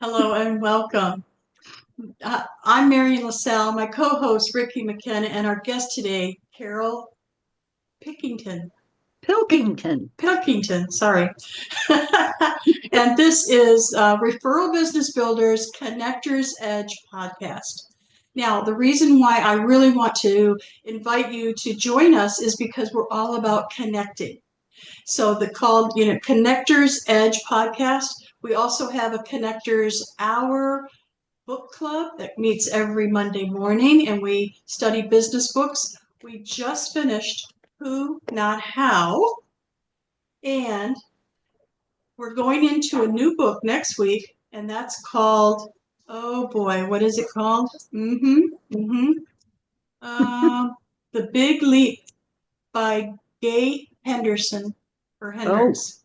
Hello and welcome. I'm Marian LaSalle, my co-host Ricki McKenna, and our guest today, Carol Pickington. Pilkington. Pilkington, sorry. And this is Referral Business Builders Connectors Edge podcast. Now, the reason why I really want to invite you to join us is because we're all about connecting. So the called, Connectors Edge podcast. We also have a Connectors Hour book club that meets every Monday morning, and we study business books. We just finished Who, Not How, and we're going into a new book next week, and that's called, oh boy, what is it called? Uh, The Big Leap by Gay Henderson or Oh, Hendricks.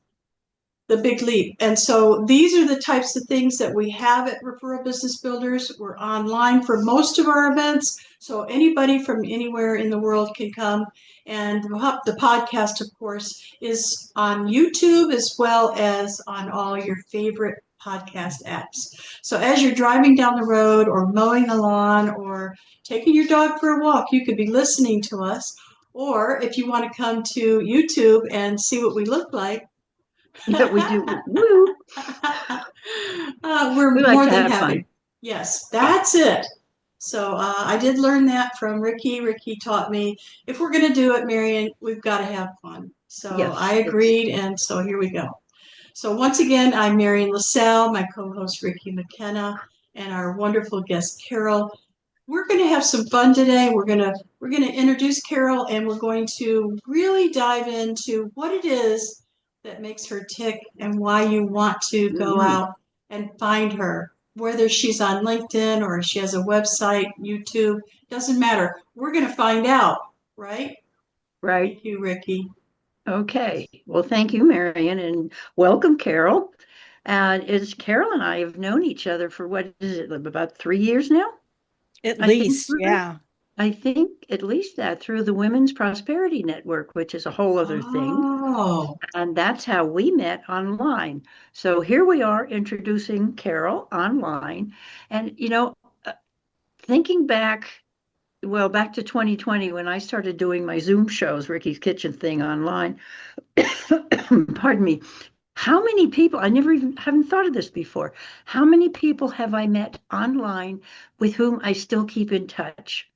The Big Leap. And so these are the types of things that we have at Referral Business Builders. We're online for most of our events, so anybody from anywhere in the world can come. And the podcast, of course, is on YouTube as well as on all your favorite podcast apps. So as you're driving down the road or mowing the lawn or taking your dog for a walk, you could be listening to us. Or if you want to come to YouTube and see what we look like, yeah, we do. Woo. we're We like more to than have happy. fun. Yes, that's it. So I did learn that from Ricki. Ricki taught me if we're going to do it, Marian, we've got to have fun. So I Yes, it's agreed, and so here we go. So once again, I'm Marian LaSalle, my co-host Ricki McKenna, and our wonderful guest Carol. We're going to have some fun today. We're going to introduce Carol, and we're going to really dive into what it is that makes her tick and why you want to go mm, out and find her. Whether she's on LinkedIn or she has a website, YouTube, doesn't matter. We're going to find out, right? right. Thank you, Ricki. Okay. Well, thank you, Marion, and welcome, Carol. And it's Carol and I have known each other for what is it, about 3 years now? At I think. least, yeah. I think at least that through the Women's Prosperity Network, which is a whole other thing. Oh, And that's how we met online. So here we are introducing Carol online. And, uh, thinking back, well, back to 2020 when I started doing my Zoom shows, Ricky's Kitchen thing online. Pardon me. How many people, I never even haven't thought of this before. How many people have I met online with whom I still keep in touch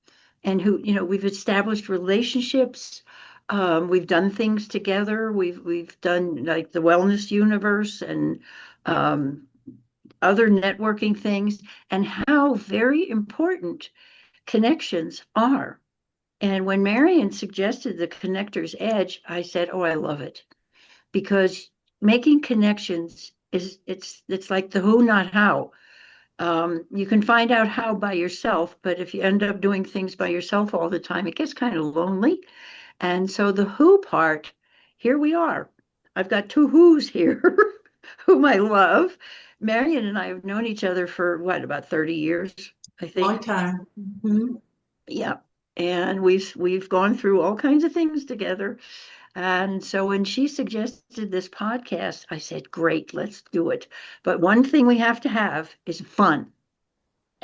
and who, we've established relationships. We've done things together. We've done like the Wellness Universe and um, other networking things, and how very important connections are. And when Marion suggested the connector's edge, I said, "Oh, I love it," because making connections it's like the who, not how. You can find out how by yourself, but if you end up doing things by yourself all the time, it gets kind of lonely. And so the who part, here we are. I've got two who's here, whom I love. Marion and I have known each other for what, about 30 years, I long think. time. Mm-hmm. Yeah. And we've gone through all kinds of things together. And so when she suggested this podcast, I said, "Great, let's do it. But one thing we have to have is fun."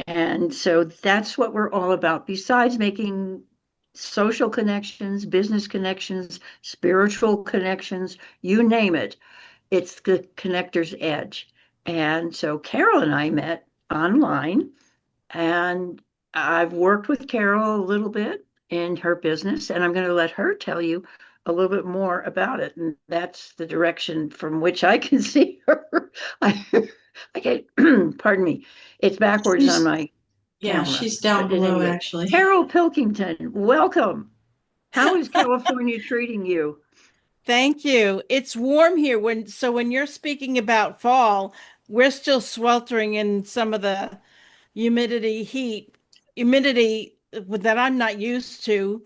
And so that's what we're all about. Besides making social connections, business connections, spiritual connections, you name it, it's the connector's edge. And so Carol and I met online, and I've worked with Carol a little bit in her business, and I'm going to let her tell you a little bit more about it. And that's the direction from which I can see her. I, I get, pardon me, it's backwards on She's, my yeah, camera. she's down But at below any rate, actually. Carol Pilkington, welcome. How is California treating you? Thank you. It's warm here when you're speaking about fall, we're still sweltering in some of the humidity that I'm not used to.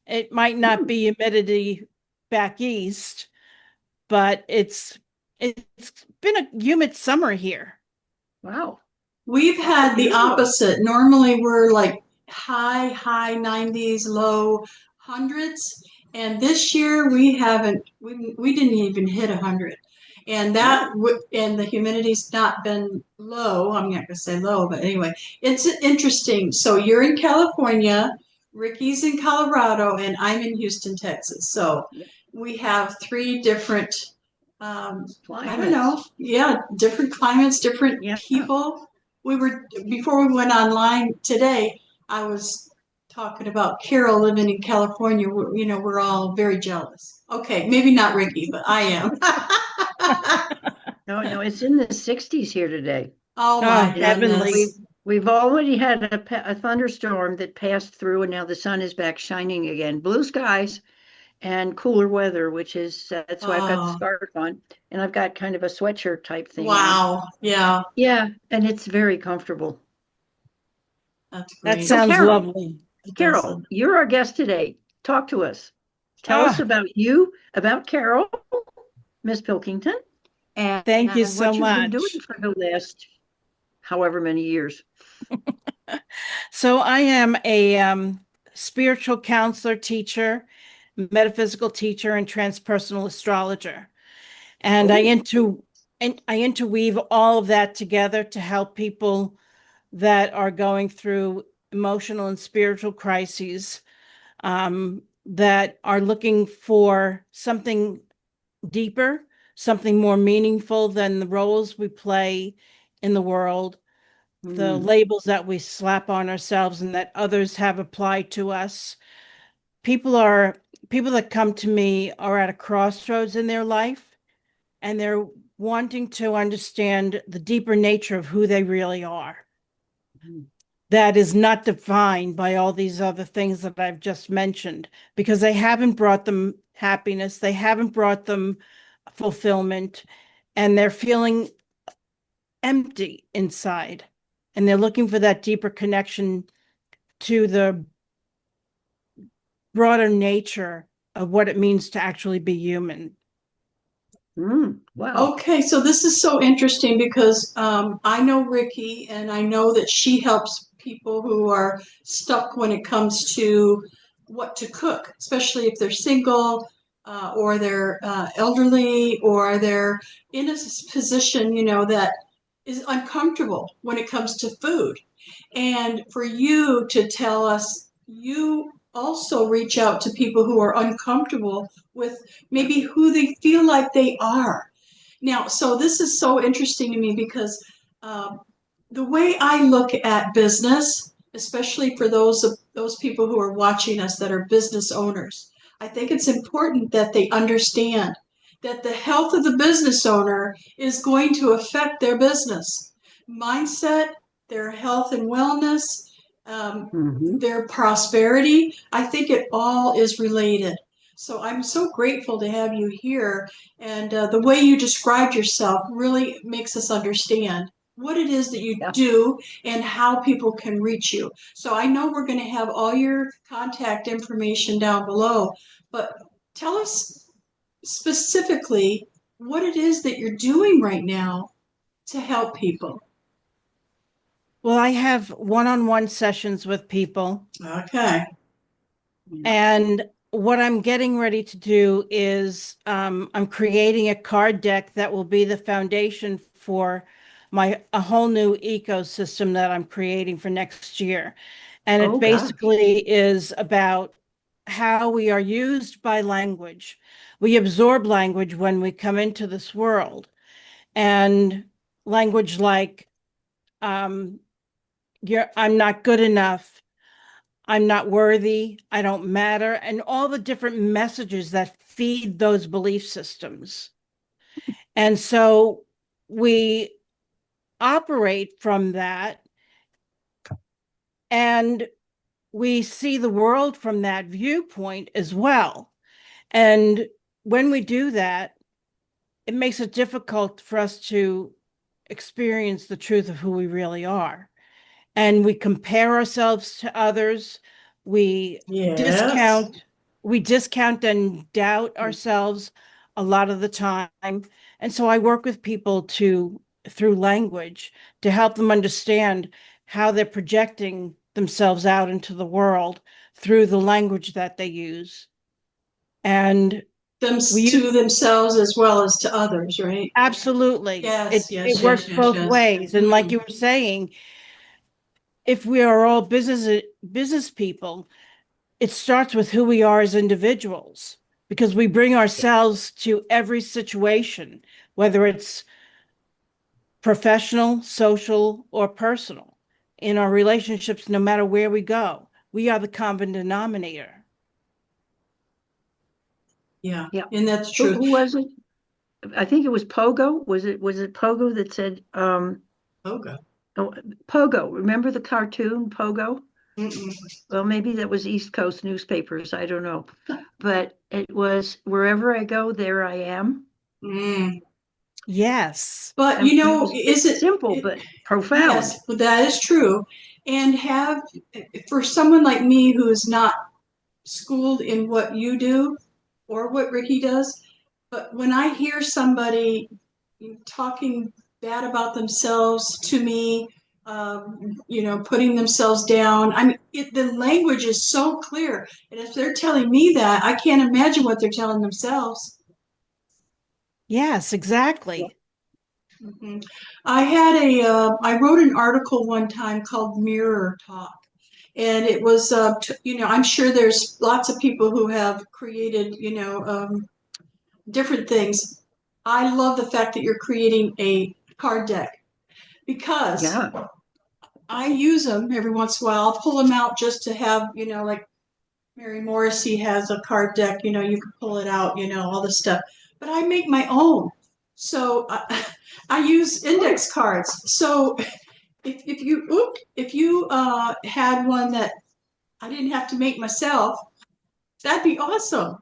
It might not Hmm, be humidity back east, but it's been a humid summer here. wow, We've that's had the unusual. opposite. Normally we're like high 90s, low hundreds. And this year we haven't, we didn't even hit 100. and and the humidity's not been low. I'm not going to say low, but anyway, it's interesting. So you're in California, Ricky's in Colorado, and I'm in Houston, Texas. So we have three different, I don't know, different climates, different people. Before we went online today, I was talking about Carol living in California. We're all very jealous. Okay, maybe not Ricky, but I am. No, it's in the 60s here today. Oh my heavenly. goodness. We've already had a thunderstorm that passed through, and now the sun is back shining again. Blue skies and cooler weather, which is that's why I've got the scarf on, and I've got kind of a sweatshirt type thing. Wow. Yeah. Yeah, and it's very comfortable. That's great. That sounds lovely. Carol, you're our guest today. Talk to us. Tell us about you, about Carol, Miss Pilkington, and thank you so what you've been much. doing for the last however many years. So I am a spiritual counselor, teacher, metaphysical teacher, and transpersonal astrologer. And I interweave all of that together to help people that are going through emotional and spiritual crises, that are looking for something deeper, something more meaningful than the roles we play in the world, the labels that we slap on ourselves and that others have applied to us. People that come to me are at a crossroads in their life, and they're wanting to understand the deeper nature of who they really are. That is not defined by all these other things that I've just mentioned, because they haven't brought them happiness, they haven't brought them fulfillment, and they're feeling empty inside. And they're looking for that deeper connection to the broader nature of what it means to actually be human. Wow. Okay, so this is so interesting because I know Ricki, and I know that she helps people who are stuck when it comes to what to cook, especially if they're single, or they're elderly, or they're in a position, that is uncomfortable when it comes to food. And for you to tell us, you also reach out to people who are uncomfortable with maybe who they feel like they are. Now, so this is so interesting to me because the way I look at business, especially for those people who are watching us that are business owners, I think it's important that they understand that the health of the business owner is going to affect their business mindset, their health and wellness, their prosperity. I think it all is related. So I'm so grateful to have you here. And the way you described yourself really makes us understand what it is that you do and how people can reach you. So I know we're going to have all your contact information down below, but tell us specifically what it is that you're doing right now to help people. Well, I have one-on-one sessions with people. Okay. And what I'm getting ready to do is I'm creating a card deck that will be the foundation for a whole new ecosystem that I'm creating for next year. And it basically is about how we are used by language. We absorb language when we come into this world. And language like, I'm not good enough, I'm not worthy, I don't matter, and all the different messages that feed those belief systems. And so we operate from that, and we see the world from that viewpoint as well. And when we do that, it makes it difficult for us to experience the truth of who we really are. And we compare ourselves to others. We discount and doubt ourselves a lot of the time. And so I work with people through language to help them understand how they're projecting themselves out into the world through the language that they use. And to themselves as well as to others, right? Absolutely. Yes, yes, It yes, works yes, both yes. ways. And like you were saying, if we are all business people, it starts with who we are as individuals, because we bring ourselves to every situation, whether it's professional, social, or personal. In our relationships, no matter where we go, we are the common denominator. Yeah, Yeah. and that's Who, true. who was it? I think it was Pogo. Was it Pogo that said, Okay. oh, Pogo, remember the cartoon Pogo? Mm-mm. Well, maybe that was East Coast newspapers, I don't know. But it was wherever I go, there I am. Mm. Yes. But I mean, you it know, was it's simple it, but profound. yes, but that is true. And for someone like me who is not schooled in what you do or what Ricki does, but when I hear somebody talking bad about themselves to me, putting themselves down, I mean, the language is so clear. And if they're telling me that, I can't imagine what they're telling themselves. Yes, exactly. Mhm. I wrote an article one time called Mirror Talk. And it was, I'm sure there's lots of people who have created, different things. I love the fact that you're creating a card deck because Yeah. I use them every once in a while. I'll pull them out just to have, like Mary Morrissey has a card deck, you can pull it out, all this stuff. But I make my own. So I use index cards. So if you had one that I didn't have to make myself, that'd be awesome.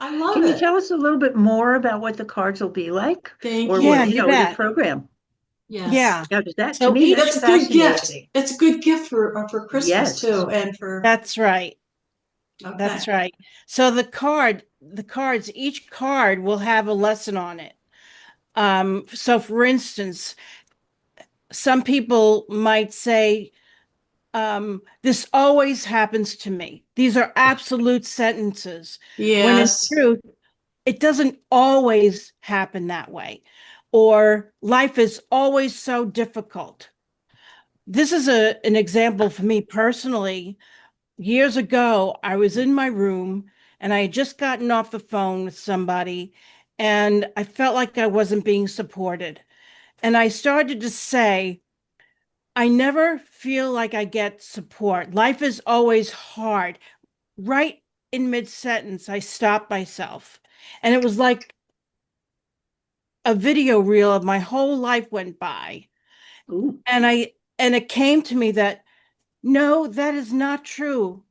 I love Can you it. tell us a little bit more about what the cards will be like? Thank Or you. Yeah, what, you your bet. program? Yes. Yeah. Yeah, 'cause that, to So me, that's That's a good gift. fascinating. It's a good gift for Christmas Yes. too, and for That's right. okay. That's right. So the cards, each card will have a lesson on it. So for instance, some people might say, this always happens to me. These are absolute sentences, when in Yes. truth, it doesn't always happen that way. Or life is always so difficult. This is an example for me personally. Years ago, I was in my room and I had just gotten off the phone with somebody and I felt like I wasn't being supported. And I started to say, I never feel like I get support. Life is always hard. Right in mid-sentence, I stopped myself. And it was like a video reel of my whole life went by. Ooh. And it came to me that no, that is not true.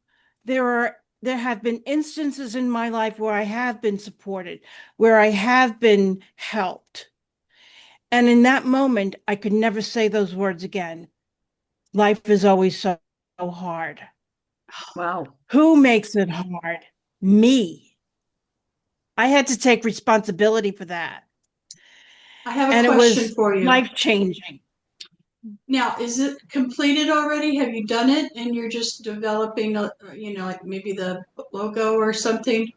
There have been instances in my life where I have been supported, where I have been helped. And in that moment, I could never say those words again. Life is always so hard. Wow. Who makes it hard? Me. I had to take responsibility for that. I have a And it question was for you. life changing. Now, is it completed already? Have you done it and you're just developing, like maybe the logo or something?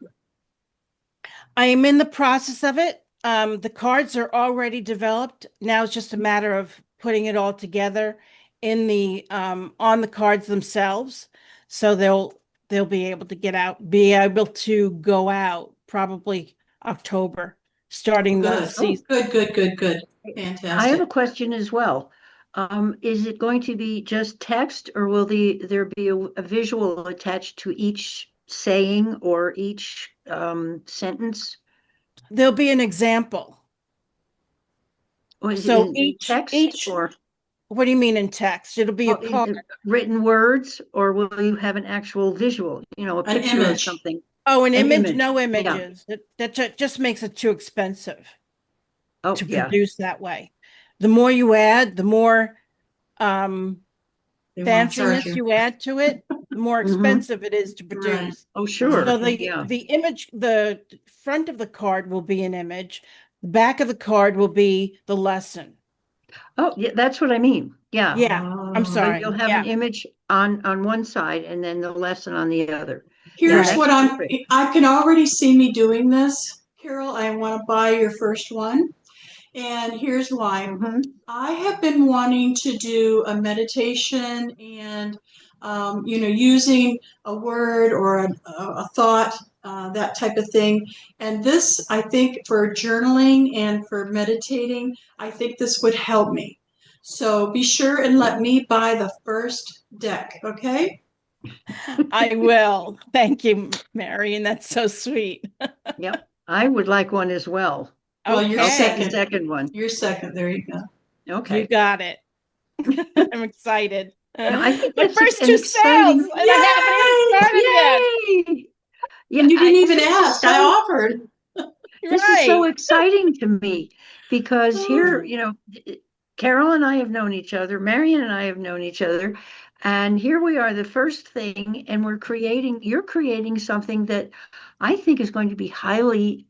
I am in the process of it. The cards are already developed. Now it's just a matter of putting it all together in the on the cards themselves. So they'll be able to be able to go out probably October, starting the Good. Oh, season. Good, good, good, good. I have Fantastic. a question as well. Is it going to be just text, or will there be a visual attached to each saying or each sentence? There'll be an example. Or is it So in text each or what do you mean in text? It'll be a well, card. in written words, or will you have an actual visual, a An picture of image. something, Oh, an an image, image? no Yeah. images. Just makes it too expensive Oh, to yeah. produce that way. The more you add, the more um, They want to charge fanciness you. you add to it, the more Hmm. expensive it is to Right. produce. Oh, Right. So sure. the Yeah. the image, the front of the card will be an image. The back of the card will be the lesson. Oh, yeah, that's what I mean. Yeah. Yeah, I'm Oh, So you'll sorry. have Yeah, an image on one side and then the lesson on the other. Here's that's what perfect. I can already see me doing this, Carol. I want to buy your first one. And here's why. Mhm. I have been wanting to do a meditation and, using a word or a thought, that type of thing. And this, I think, for journaling and for meditating, I think this would help me. So be sure and let me buy the first deck, okay? I will. Thank you, Marian. That's so sweet. Yep. I would like one as well. Well, you're I'll take the Okay, second. second one. You're second. There you go. you Okay. got it. I'm excited. I think My that's first an two sales, exciting. and I haven't even started yet. Yay! Yeah, And you didn't even this is ask. I so offered. this is so Right. exciting to me because here, Oh, Carol and I have known each other, Marian and I have known each other, and here we are, the first thing, and you're creating something that I think is going to be highly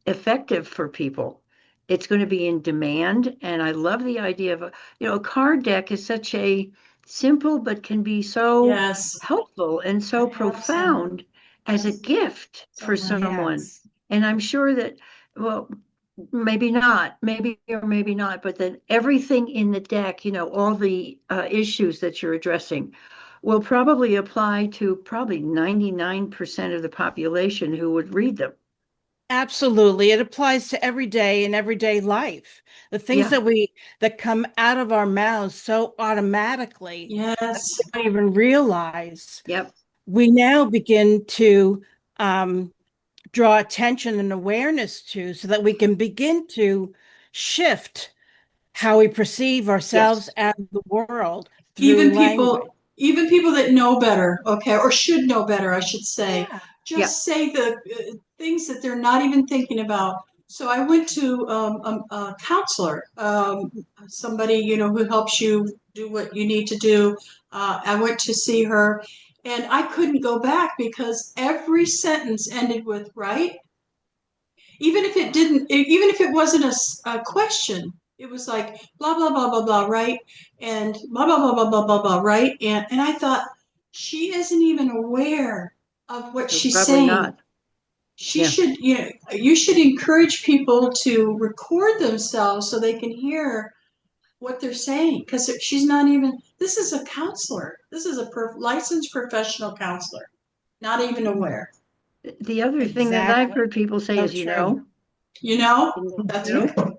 effective for people. It's going to be in demand, and I love the idea of a card deck is such a simple but can be so yes. helpful and I so have some. profound as a Yes. gift for Somewhere. someone. Yes. And I'm sure that, well, maybe not, maybe or maybe not, but that everything in the deck, all the issues that you're addressing will probably apply to probably 99% of the population who would read them. Absolutely. It applies to every day in everyday life. The things Yeah. that come out of our mouths so automatically that Yes. we don't even realize. Yep. We now begin to draw attention and awareness to so that we can begin to shift how we perceive ourselves Yes. and the world through Even language. people, even people that know better, okay, or should know better, I should say, Yeah. Yeah. just say the things that they're not even thinking about. So I went to a counselor, somebody who helps you do what you need to do. I went to see her, and I couldn't go back because every sentence ended with right. Even if it didn't, even if it wasn't a question, it was like blah blah blah blah blah, right? And blah blah blah blah blah blah blah, right? And I thought she isn't even aware of what she's Probably saying. not. She Yeah. should, you should encourage people to record themselves so they can hear what they're saying because she's not even. This is a counselor. This is a licensed professional counselor, not even aware. The other thing that I've Exactly. heard people say So is, true. You know, you that's know,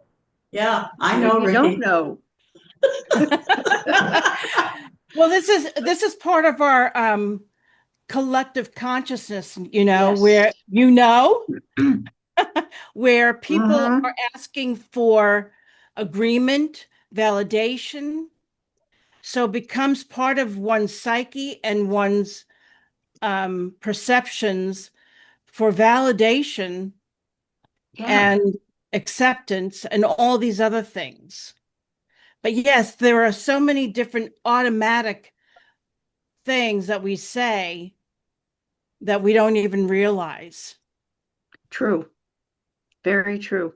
yeah. I know, maybe you don't Ricki. know. Well, this is part of our collective consciousness, Yes. where where people Hmm. are asking for agreement, validation, so it becomes part of one's psyche and one's perceptions for validation Yeah. and acceptance and all these other things. But yes, there are so many different automatic things that we say that we don't even realize. True. Very true.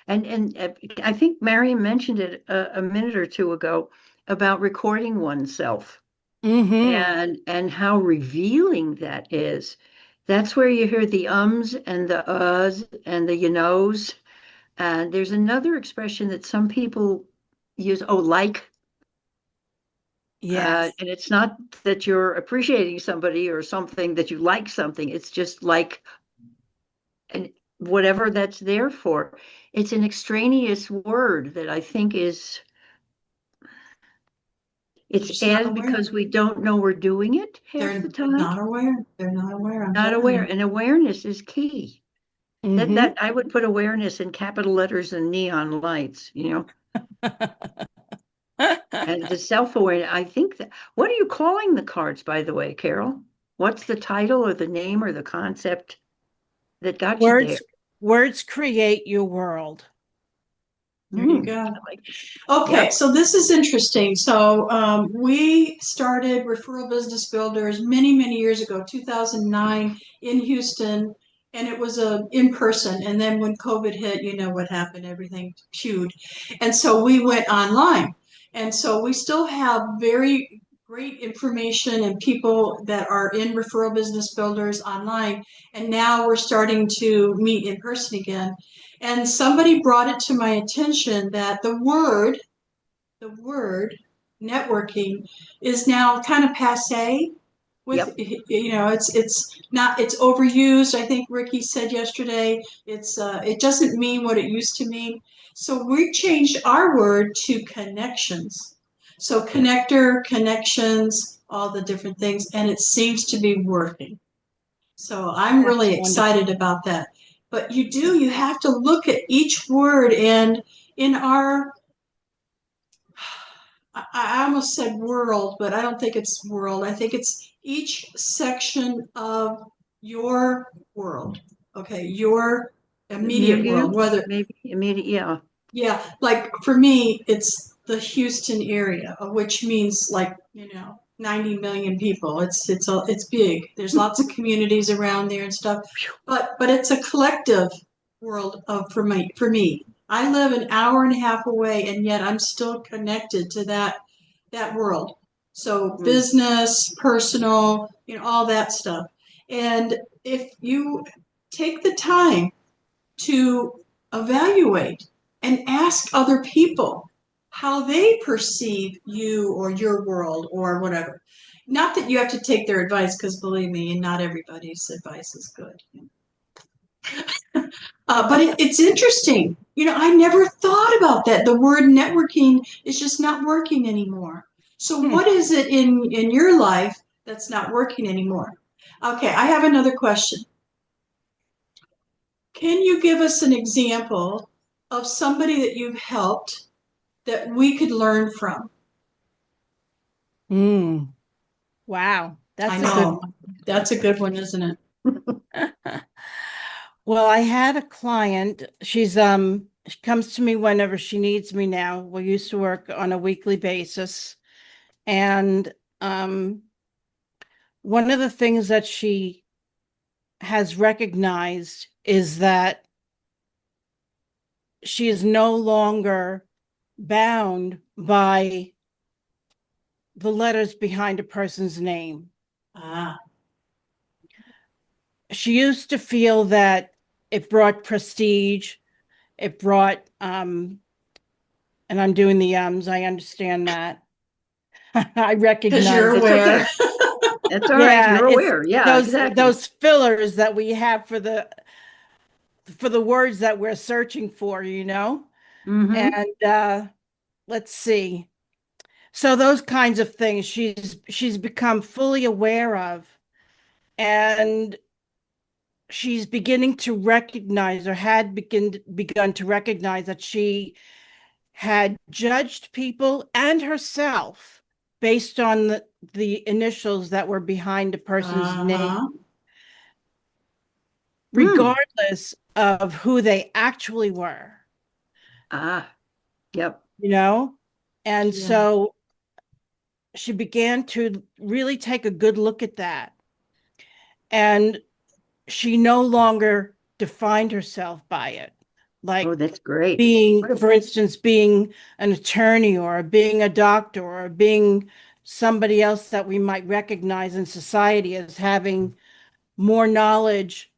And I think Marian mentioned it a minute or two ago about recording oneself Mm-hmm. and how revealing that is. That's where you hear the ums and the uhs and the you knows. And there's another expression that some people use, oh, like, Yes, and it's not that you're appreciating somebody or something that you like something. It's just like, and whatever that's there for. It's an extraneous word that I think They're it's just not added aware. because we don't know we're doing it half They're the time. not aware. They're not aware. I'm Not telling aware. you. And awareness is key. That mm-hmm. I would put awareness in capital letters and neon lights. And the self-awareness, I think that, what are you calling the cards, by the way, Carol? What's the title or the name or the concept that got you there? Words create your world. There you Hmm. go. I like it. Okay, Yep. so this is interesting. So we started Referral Business Builders many, many years ago, 2009 in Houston, and it was in person. And then when COVID hit, you know what happened, everything queued. And so we went online. And so we still have very great information and people that are in referral business builders online. And now we're starting to meet in person again. And somebody brought it to my attention that the word networking is now kind of passé. With it's not, it's overused. I think Ricki said yesterday it doesn't mean what it used to mean. So we changed our word to connections. So connector, connections, all the different things, and it seems to be working. So I'm really excited about that. But you have to look at each word, and in our, I almost said world, but I don't think it's world. I think it's each section of your world. Okay, your immediate world, whether maybe immediate, yeah, like for me, it's the Houston area, which means 90 million people. It's big. There's lots of communities around there and stuff, but it's a collective world of for me. I live an hour and a half away, and yet I'm still connected to that world. So business, personal, all that stuff. And if you take the time to evaluate and ask other people how they perceive you or your world or whatever. Not that you have to take their advice, because believe me, not everybody's advice is good. But it's interesting. I never thought about that. The word networking is just not working anymore. So what is it in your life that's not working anymore? Okay, I have another question. Can you give us an example of somebody that you've helped that we could learn from? Wow, that's I a good know. one. That's a good one, isn't it? Well, I had a client. She comes to me whenever she needs me now. We used to work on a weekly basis. And one of the things that she has recognized is that she is no longer bound by the letters behind a person's name. Ah, She used to feel that it brought prestige, it brought and I'm doing the I understand that. I because recognize you're it. aware. that's all right. Yeah, You're it's aware. Yeah, exactly. those fillers that we have for the words that we're searching for, And let's see. So those kinds of things she's become fully aware of, and she's beginning to recognize, or had begun to recognize, that she had judged people and herself based on the initials that were behind a person's name, Uh-huh. regardless of who they actually were, Yep. And Yeah. so she began to really take a good look at that. And she no longer defined herself by it. Like that's great. for instance, being an attorney, or being a doctor, or being somebody else that we might recognize in society as having more knowledge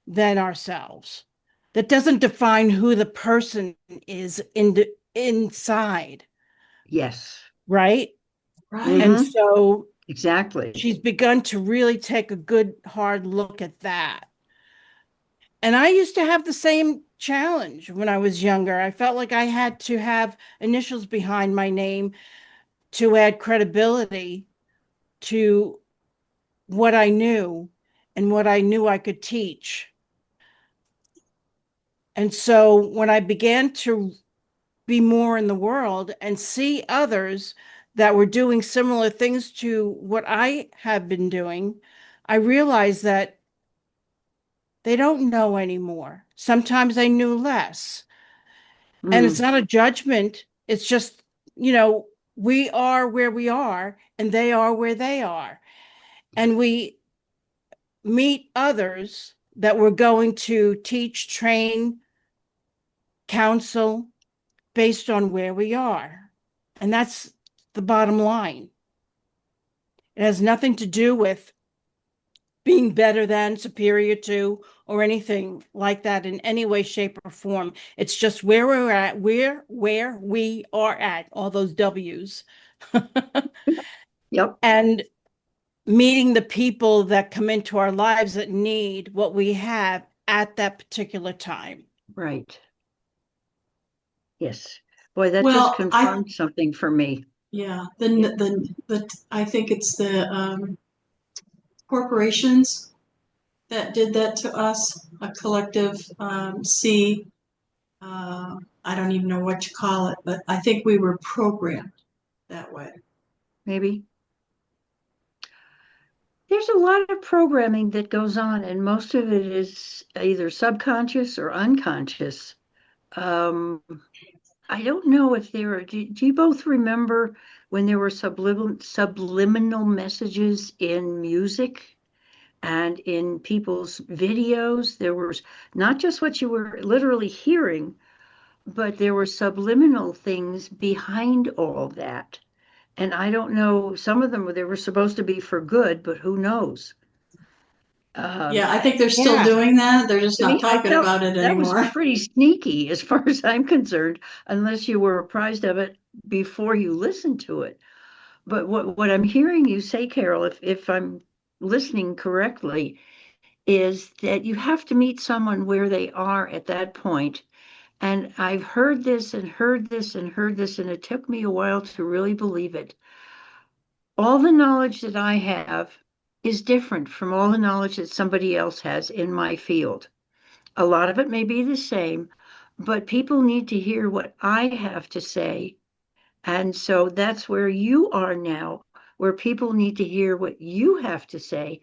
than ourselves. That doesn't define who the person is inside. Yes. Right? Right. And so exactly. she's begun to really take a good hard look at that. And I used to have the same challenge when I was younger. I felt like I had to have initials behind my name to add credibility to what I knew and what I knew I could teach. And so when I began to be more in the world and see others that were doing similar things to what I have been doing, I realized that they don't know anymore. Sometimes they knew less. And it's not a judgment. It's just, we are where we are and they are where they are. And we meet others that we're going to teach, train, counsel based on where we are. And that's the bottom line. It has nothing to do with being better than, superior to, or anything like that in any way, shape, or form. It's just where we're at, where we are at, all those W's. Yep. And meeting the people that come into our lives that need what we have at that particular time. Right. Yes. Boy, that just Well, confirmed something for me. yeah, the I think it's the corporations that did that to us, a collective C. I don't even know what you call it, but I think we were programmed that way. Maybe. There's a lot of programming that goes on, and most of it is either subconscious or unconscious. Um, I don't know if there are, do you both remember when there were subliminal messages in music and in people's videos? There was not just what you were literally hearing, but there were subliminal things behind all that. And I don't know, some of them they were supposed to be for good, but who knows? Yeah, I think they're still Yeah. doing that. They're just To not me, I talking felt about it that was anymore. pretty sneaky as far as I'm concerned, unless you were apprised of it before you listened to it. But what I'm hearing you say, Carol, if I'm listening correctly, is that you have to meet someone where they are at that point. And I've heard this and heard this and heard this, and it took me a while to really believe it. All the knowledge that I have is different from all the knowledge that somebody else has in my field. A lot of it may be the same, but people need to hear what I have to say. And so that's where you are now, where people need to hear what you have to say.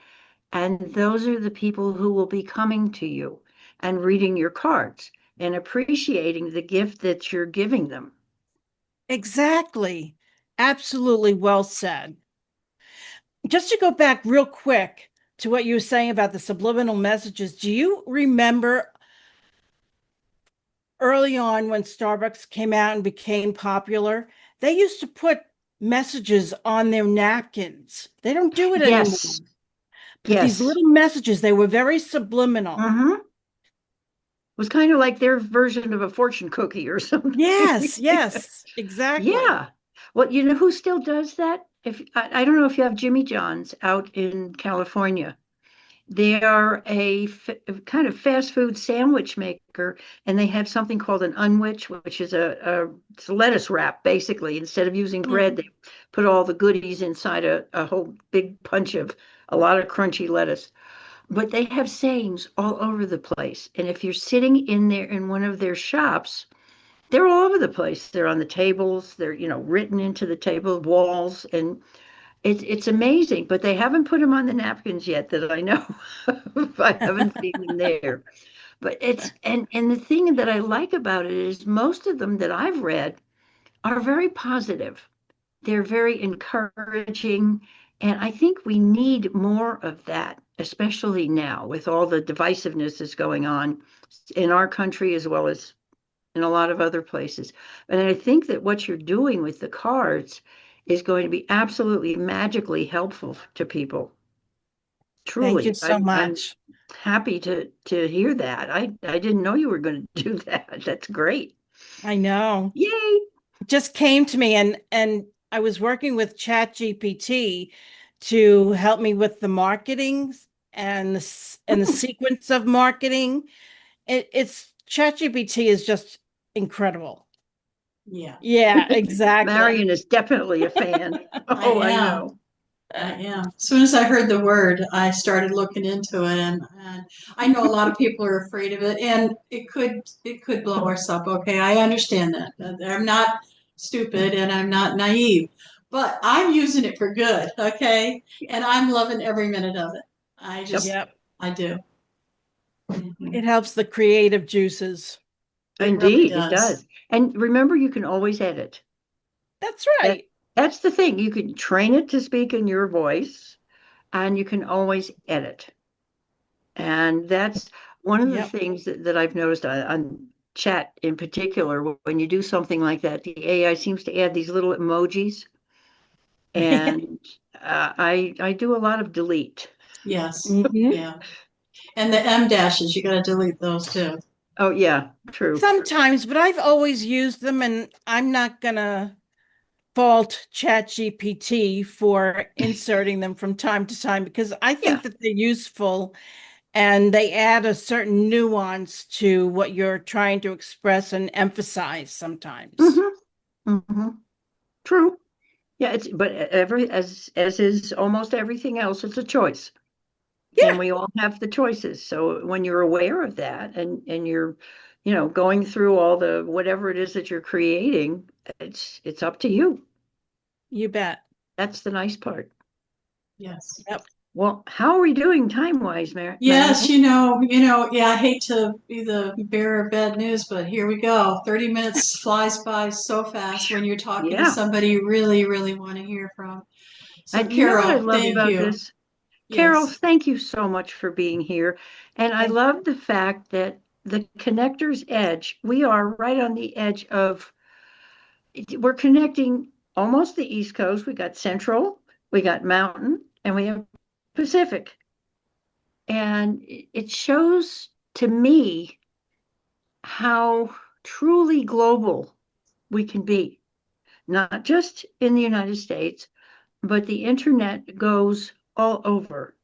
And those are the people who will be coming to you and reading your cards and appreciating the gift that you're giving them. Exactly. Absolutely well said. Just to go back real quick to what you were saying about the subliminal messages, do you remember early on when Starbucks came out and became popular? They used to put messages on their napkins. They don't do it anymore. Yes, But these yes. little messages, they were very subliminal. Mm-hmm. It was kind of like their version of a fortune cookie or something. Yes, yes, exactly. Yeah. Well, you know who still does that? If I don't know if you have Jimmy John's out in California. They are kind of fast food sandwich maker, and they have something called an unwich, which is it's a lettuce wrap, basically. Instead of using bread, Mm. they put all the goodies inside a whole big punch of a lot of crunchy lettuce. But they have sayings all over the place. And if you're sitting in there in one of their shops, they're all over the place. They're on the tables, they're, written into the table walls, and it's amazing, but they haven't put them on the napkins yet that I know of. I haven't seen them there. But and the thing that I like about it is most of them that I've read are very positive. They're very encouraging, and I think we need more of that, especially now with all the divisiveness that's going on in our country as well as in a lot of other places. And I think that what you're doing with the cards is going to be absolutely magically helpful to people. Thank you Truly, so I'm much. happy to hear that. I didn't know you were going to do that. That's great. I know. Yay. It just came to me, and I was working with Chat GPT to help me with the marketing and the sequence of marketing. It's Chat GPT is just incredible. Yeah, Yeah, exactly. Marian is definitely a fan. I Oh, I am. know. I am. As soon as I heard the word, I started looking into it, and I know a lot of people are afraid of it, and it could blow us up. Okay, I understand that. I'm not stupid and I'm not naive, but I'm using it for good. Okay, and I'm loving every minute of it. Yep. Yep. I do. Mhm. It helps the creative juices. It really Indeed, it does. does. And remember, you can always edit. That's That right. that's the thing. You can train it to speak in your voice, and you can always edit. And that's one of the Yep. things that I've noticed on chat in particular. When you do something like that, the AI seems to add these little emojis. And I do a lot of delete. Yes. Mhm. Yeah. And the M dashes, you got to delete those too. Oh, yeah, true. Sometimes, but I've always used them, and I'm not gonna fault ChatGPT for inserting them from time to time because I Yeah. think that they're useful and they add a certain nuance to what you're trying to express and emphasize sometimes. Mm-hmm. True. Yeah, it's but as is almost everything else, it's a choice. And Yeah, we all have the choices. So when you're aware of that and you're, going through all the whatever it is that you're creating, it's up to you. you bet. That's the nice part. Yes. Yep. Well, how are we doing time-wise, Yes, Marian? yeah, I hate to be the bearer of bad news, but here we go. 30 minutes flies by so fast when you're talking to Yeah. somebody you really, really want to hear from. So, And you know what I Carol, love thank about you. this? Carol, Yes. thank you so much for being here. And I Thank love the fact that the connector's edge, we are right on the edge of, we're connecting almost the East Coast. We got Central, we got Mountain, and we have Pacific. And it shows to me how truly global we can be, not just in the United States, but the internet goes all over.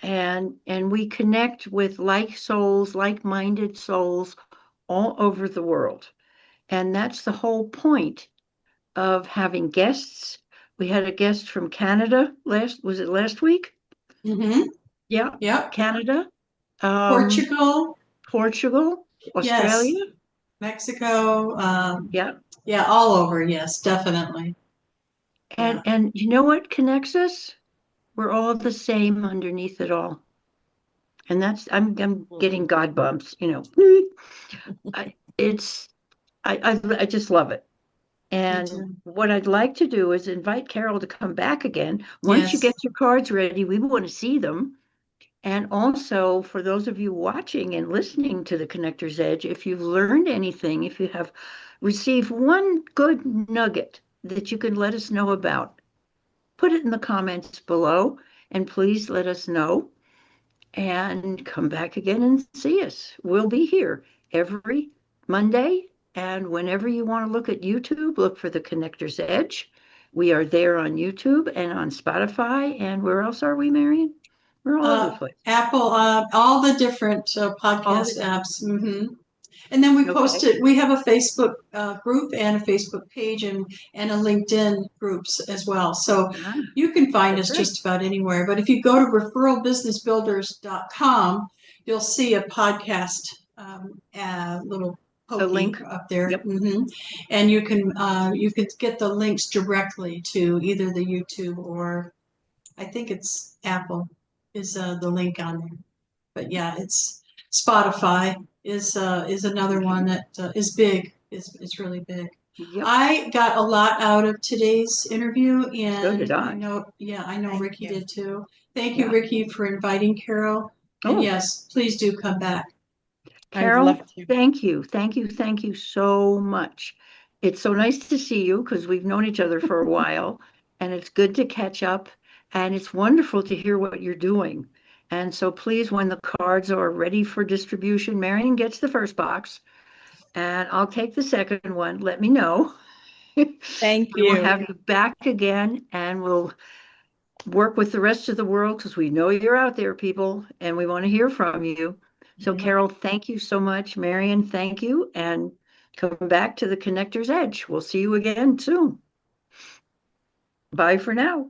And we connect with like souls, like-minded souls all over the world. And that's the whole point of having guests. We had a guest from Canada was it last week? Mm-hmm. Yeah, Yep. Canada, um, Portugal. Portugal, Yes. Australia. Mexico. Yeah. Yeah, all over. Yes, definitely. And Yeah. and you know what connects us? We're all the same underneath it all. And that's I'm getting God bumps. I it's I just love it. Me And too. what I'd like to do is invite Carol to come back again. Once you Yes. get your cards ready, we want to see them. And also, for those of you watching and listening to the Connector's Edge, if you've learned anything, if you have received one good nugget that you can let us know about, put it in the comments below and please let us know and come back again and see us. We'll be here every Monday. And whenever you want to look at YouTube, look for the Connector's Edge. We are there on YouTube and on Spotify. And where else are we, Marian? We're all over the place. Apple, all the different All podcast the apps. Mm-hmm. And then we okay. posted, we have a Facebook group and a Facebook page and a LinkedIn groups as well. So Ah, you can find that's us right. just about anywhere. But if you go to referralbusinessbuilders.com, you'll see a podcast little The pokey link. up there. Yep. And you can get the links directly to either the YouTube or I think it's Apple is the link on there. But yeah, it's Spotify is another one Okay. that is big. Is really big. Yep. I got a lot out of today's interview, So did and I I. know, yeah, I know Thank Ricki you. did too. Thank you, Yeah. Ricki, for inviting Carol. And Oh, yes, please do come back. I'd Carol, love to. thank you. Thank you. Thank you so much. It's so nice to see you because we've known each other for a while and it's good to catch up and it's wonderful to hear what you're doing. And so please, when the cards are ready for distribution, Marion gets the first box and I'll take the second one. Let me know. Thank We will you. have you back again and we'll work with the rest of the world because we know you're out there, people, and we want to hear from you. So, Mhm. Carol, thank you so much. Marian, thank you. And come back to the Connector's Edge. We'll see you again soon. Bye for now.